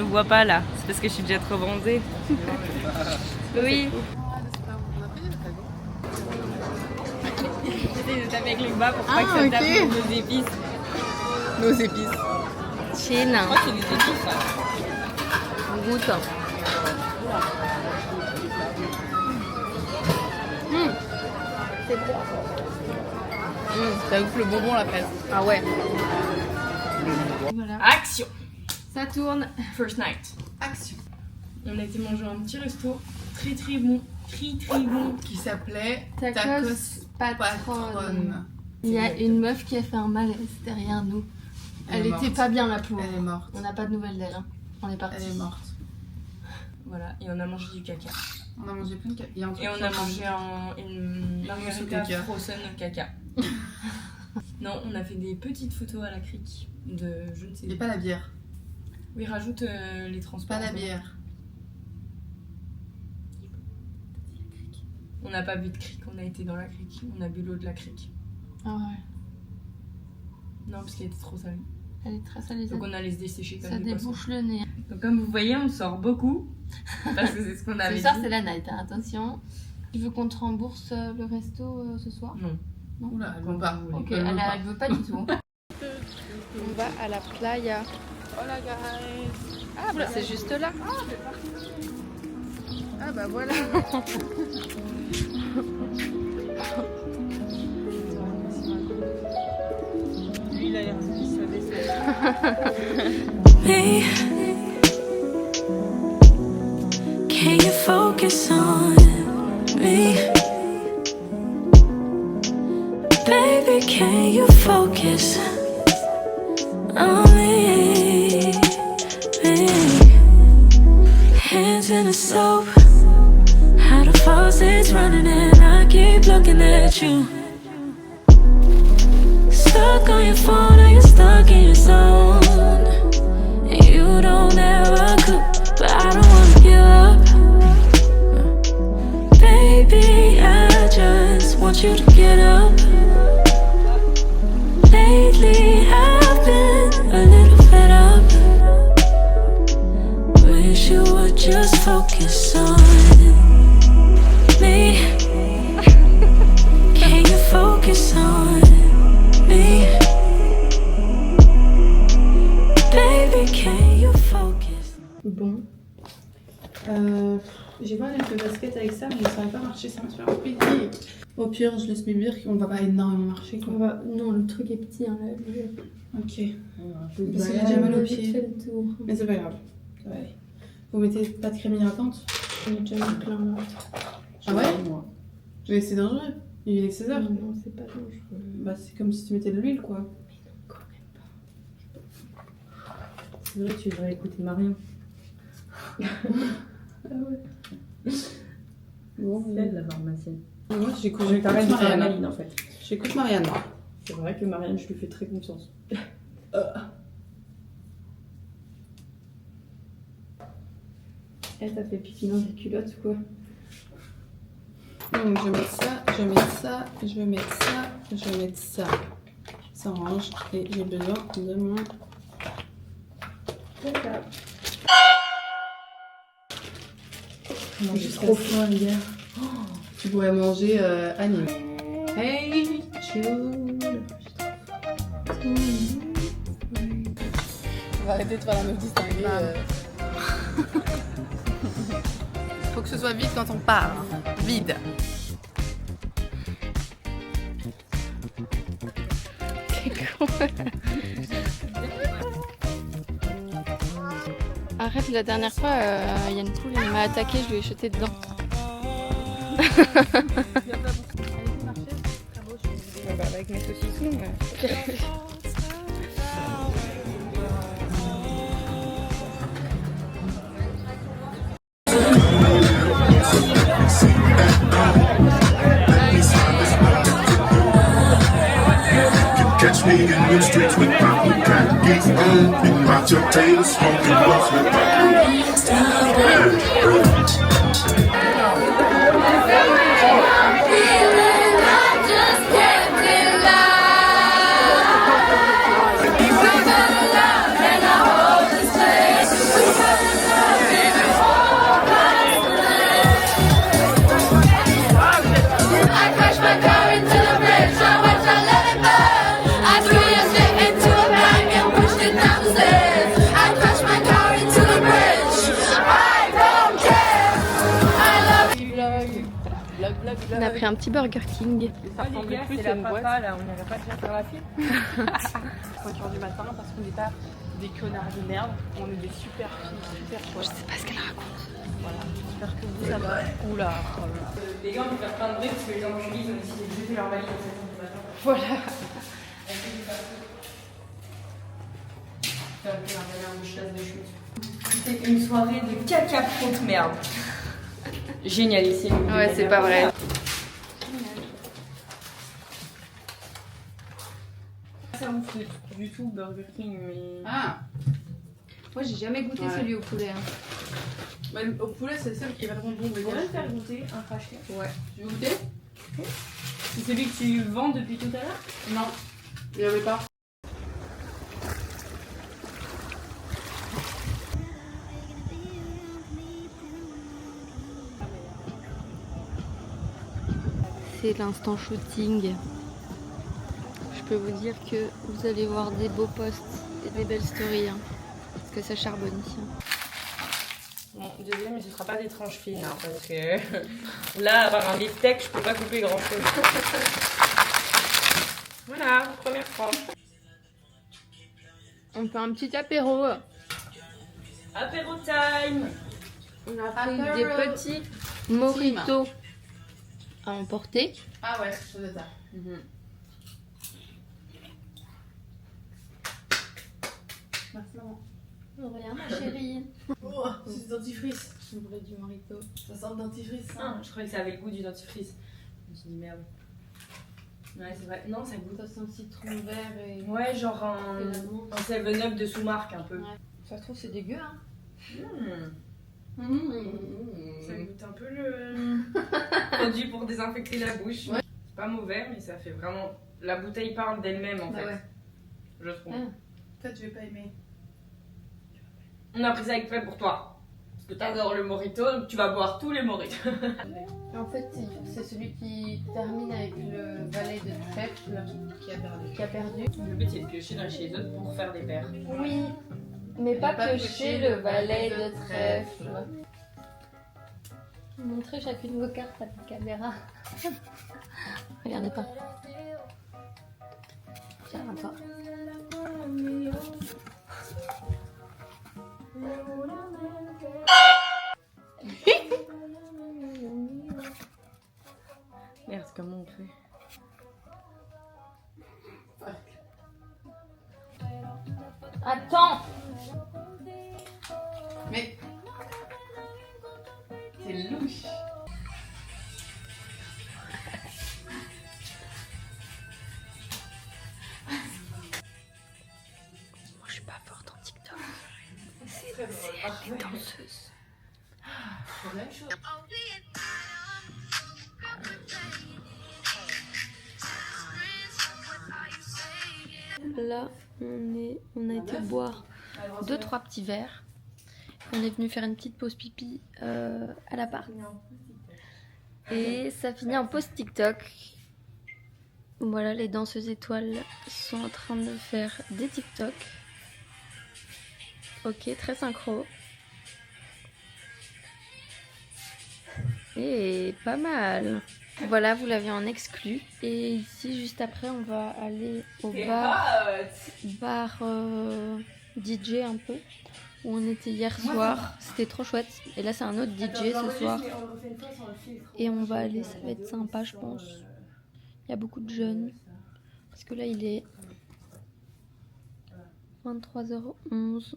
me voit pas là. C'est parce que je suis déjà trop bronzée. Oui. J'essaie de taper avec le bas pour pas que ça tape nos épices. Nos épices. Chine. Je crois que c'est des épices, ça. On goûte. C'est bon. Ça ouf le bonbon la fraise. Ah ouais. Voilà. Action. Ça tourne. First night. Action. On a été manger un petit resto très très bon. Très bon. Qui s'appelait Tacos Patron. Il y a une meuf qui a fait un malaise derrière nous. Elle était pas bien la pauvre. Elle est morte. On n'a pas de nouvelles d'elle. Hein. On est parti. Elle est morte. Voilà, et on a mangé du caca. On a mangé plein de caca. Et on a mangé une margarita caca. frozen au caca. Non, on a fait des petites photos à la crique de je ne sais Et pas la bière. Oui, rajoute les transports. Pas la bière. On n'a pas bu de crique, on a été dans la crique. On a bu l'eau de la crique. Ah ouais. Non, parce qu'elle était trop salée. Elle est très salée. Donc on allait se dessécher comme ça des poissons. débouche le nez. Donc comme vous voyez, on sort beaucoup. Parce que c'est ce qu'on avait Ce soir, dit. c'est la night, hein, attention. Tu veux qu'on te rembourse le resto ce soir? Non. Oula, elle veut pas. Ok, elle veut pas du tout. On va à la playa. Hola guys. Ah, bah, c'est juste là. Ah bah voilà. Lui, il a l'air de se Me, can you focus on me? Baby, can you focus on me? Hands in the soap, how the faucet's running and I keep looking at you. Stuck on your phone or you're stuck in your zone. And you don't ever cook, but I don't wanna give up. Baby, I just want you to get up. Lately I've been a little fed up. Wish you would just focus on me. Can you focus on me? Baby, can you focus? Bon. J'ai pas une basket avec ça, mais ça va pas marcher, ça va super compliqué. Au pire, je laisse mes bières, on va pas énormément marcher quoi. Non, le truc est petit. Hein, là. Ok. Parce que j'ai déjà mal aux pieds. Fait le tour. Mais c'est pas grave, ça va aller. Vous mettez pas de crème hydratante? On est déjà mis plein là. Ah ouais? Mais c'est dangereux. Il est 16h. Non, c'est pas dangereux. Bah c'est comme si tu mettais de l'huile quoi. Mais non, quand même pas. C'est vrai que tu devrais écouter Marion. Ah ouais. Bon, C'est elle la pharmacienne. moi j'écoute C'est la Marianne. maline en fait. J'écoute Marianne. C'est vrai que Marianne, je lui fais très confiance. Elle t'a fait pipi dans les culottes ou quoi? Donc je vais mettre ça, je vais mettre ça, je vais mettre ça, je vais mettre ça. Ça range et j'ai besoin de mon... J'ai trop faim, les gars. Tu pourrais manger anime. Hey Jude. On va arrêter de faire la meuf distinguée. Faut que ce soit vide quand on parle. Vide. T'es con. Arrête, la dernière fois, il y a une poule, elle m'a attaqué, je lui ai jeté dedans. Avec mes saucissons. Catch me in the streets with my hook and geeks on. Eating my potato, smoking blunts with my On a pris un petit Burger King. Ça ressemblait plus à une boîte. Là, on n'irait pas déjà faire la file. 5h du matin parce qu'on n'est pas des connards de merde. On est des super filles, super chouettes. Je sais pas ce qu'elle raconte. Voilà, j'espère que vous ça va. Oula. Les gars, on peut faire plein de bruit parce que les gens ils ont décidé de jeter leur valise à 7h du matin. Voilà. C'était une soirée de caca pro de merde. Génialissime. Ouais, c'est pas vrai. Ça me fout du tout Burger King, mais. Ah. Moi, j'ai jamais goûté celui au poulet. Hein. Bah, au poulet, c'est celle qui est vraiment bon. On pourrait me faire goûter un craché. Ouais. Tu veux goûter? C'est celui que tu vends depuis tout à l'heure? Non. Il n'y avait pas. C'est l'instant shooting. Je peux vous dire que vous allez voir des beaux posts et des belles stories. Hein, parce que ça charbonne ici. Bon, désolé, mais ce sera pas des tranches fines, hein, parce que là, à part un beefsteak, je peux pas couper grand chose. Voilà, première tranche. On fait un petit apéro. Apéro time. On a pris des petits mojitos à emporter. Ah ouais, je faisais ça. Merci maman. Rien ma chérie. Oh, c'est du dentifrice. J'ouvrais du mojito. Ça sent le dentifrice. Ah, je croyais que ça avait le goût du dentifrice. Je me suis dit merde. Ouais, c'est vrai. Non, ça goûte. Ça sent le citron vert et... Ouais, genre un 7-Up de sous-marque un peu. Ouais. Ça se trouve c'est dégueu hein. Ça goûte un peu le produit pour désinfecter la bouche. Ouais. C'est pas mauvais, mais ça fait vraiment. La bouteille parle d'elle-même en fait. Ouais. Je trouve. Ah. Toi, tu vais pas aimer. On a pris ça avec fait pour toi. Parce que t'adores le mojito, donc tu vas boire tous les mojitos. En fait c'est celui qui termine avec le valet de trèfle qui a perdu. Le but c'est de piocher dans chez les autres pour faire des paires. Oui, mais pas piocher le valet de trèfle. Montrez chacune vos cartes à la caméra. Regardez pas. Tiens, à toi. Merde, comment on fait? Attends! Mais. C'est louche. Moi je suis pas forte en TikTok. C'est les danseuses. Là, on a été boire 2-3 petits verres. On est venu faire une petite pause pipi à l'appart. Et ça finit en pause TikTok. Voilà, les danseuses étoiles sont en train de faire des TikTok. Ok, très synchro. Et pas mal. Voilà, vous l'avez en exclu. Et ici, juste après, on va aller au bar DJ un peu, où on était hier soir. C'était trop chouette. Et là, c'est un autre DJ ce soir. Et on va aller, ça va être sympa, je pense. Il y a beaucoup de jeunes. Parce que là, il est 23h11.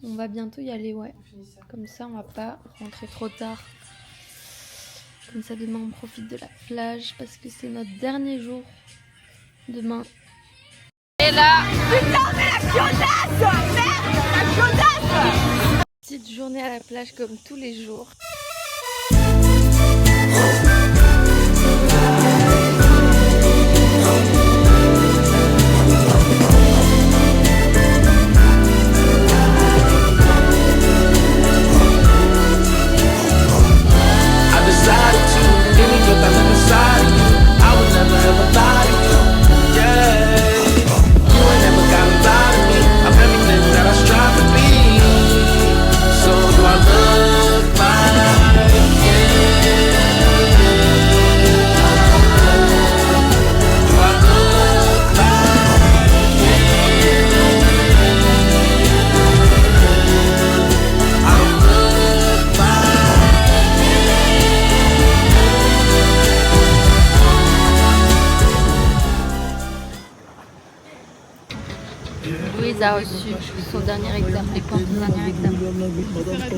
On va bientôt y aller, ouais. Comme ça, on va pas rentrer trop tard. Comme ça, demain, on profite de la plage parce que c'est notre dernier jour. Demain. Et là... Putain, mais la fionasse! Merde, la fionasse! Petite journée à la plage comme tous les jours. That I strive to be. So do I look like Louise a reçu son dernier examen, les points de son dernier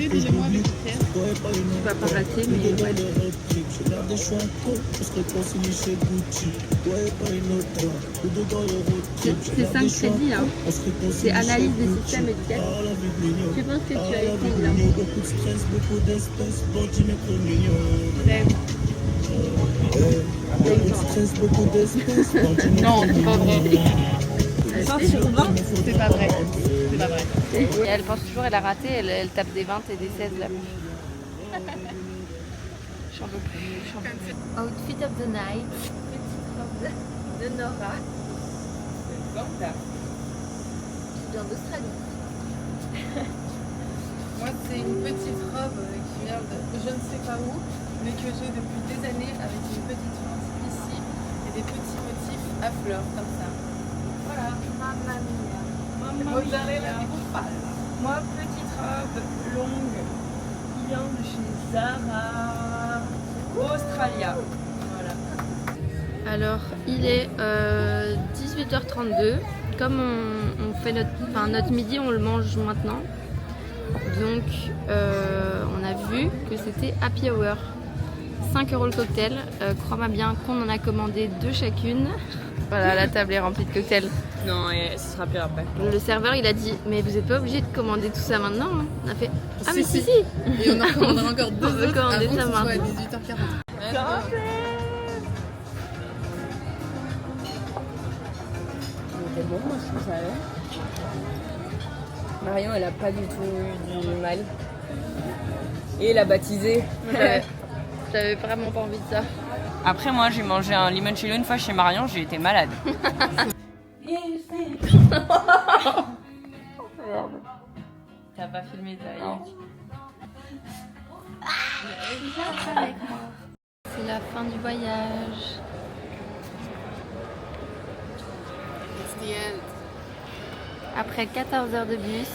examen. Tu vas pas rater, mais ouais. C'est 5 crédits, hein. C'est analyse des systèmes éducatifs. Tu penses que tu as été là? Non, c'est pas vrai. 20 sur 20, c'est pas vrai. C'est pas vrai. Et elle pense toujours, elle a raté, elle tape des 20 et des 16 là. J'en veux plus. Outfit of the night. Petite robe de Nora. Qui vient d'Australie. Moi, c'est une petite robe qui vient de je ne sais pas où, mais que j'ai depuis des années avec une petite fente ici et des petits motifs à fleurs comme ça. Voilà. Mamma mia. Mozzarella di bufala. Moi, petite robe longue qui vient de chez Zara Australia. Voilà. Alors, il est 18h32. Comme on fait notre midi, on le mange maintenant. Donc, on a vu que c'était happy hour. 5 € le cocktail. Crois-moi bien qu'on en a commandé 2 chacune. Voilà, la table est remplie de cocktails. Non, et ce sera pire après. Le serveur, il a dit, mais vous n'êtes pas obligé de commander tout ça maintenant. Hein. On a fait, ah mais si. Et on en commandera encore 2 On veut autres commander avant ça que ce soit à maintenant. 18h40. C'était bon, moi je trouve ça allait. Marion, elle a pas du tout eu du mal. Et elle a baptisé. J'avais vraiment pas envie de ça. Après, moi, j'ai mangé un limoncello une fois chez Marion, j'ai été malade. T'as pas filmé ta C'est la fin du voyage. Après 14 heures de bus,